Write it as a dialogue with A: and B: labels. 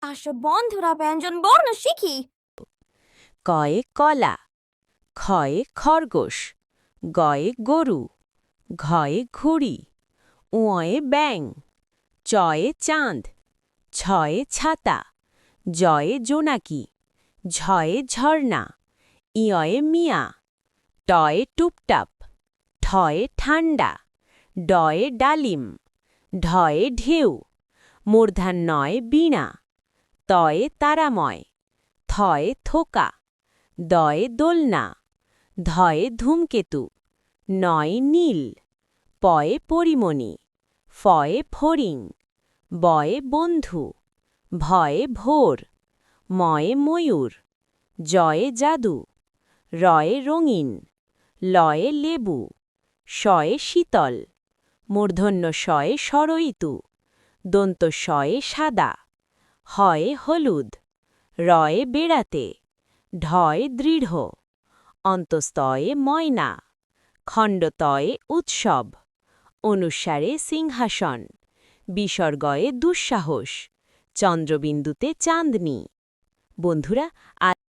A: আসো বন্ধুরা ব্যঞ্জন বর্ণ শিখি।
B: কয়ে কলা, খয়ে খরগোশ, গয়ে গরু, ঘয়ে ঘুড়ি, উঁয়ে ব্যাং, চয়ে চাঁদ, ছয়ে ছাতা, জয়ে জোনাকি, ঝয়ে ঝর্ণা, ইয়য়ে মিয়া, টয়ে টুপটাপ, ঠয়ে ঠান্ডা, ডয়ে ডালিম, ঢয়ে ঢেউ, মূর্ধান্যয়ে বীণা, তয়ে তারাময়, থয়ে থোকা, দয়ে দোলনা, ধয়ে ধূমকেতু, নয়ে নীল, পয়ে পরিমণি, ফয়ে ফড়িং, বয়ে বন্ধু, ভয়ে ভোর, ময়ে ময়ূর, জয়ে জাদু, রয়ে রঙিন, লয়ে লেবু, শয়ে শীতল, মূর্ধন্য শয়ে ষড়ঋতু, দন্ত শয়ে সাদা, হয়ে হলুদ, রয়ে বেড়াতে, ঢয়ে দৃঢ়, অন্তস্তয়ে ময়না, খণ্ডতয়ে উৎসব, অনুসারে সিংহাসন, বিসর্গয়ে দুঃসাহস, চন্দ্রবিন্দুতে চাঁদনি। বন্ধুরা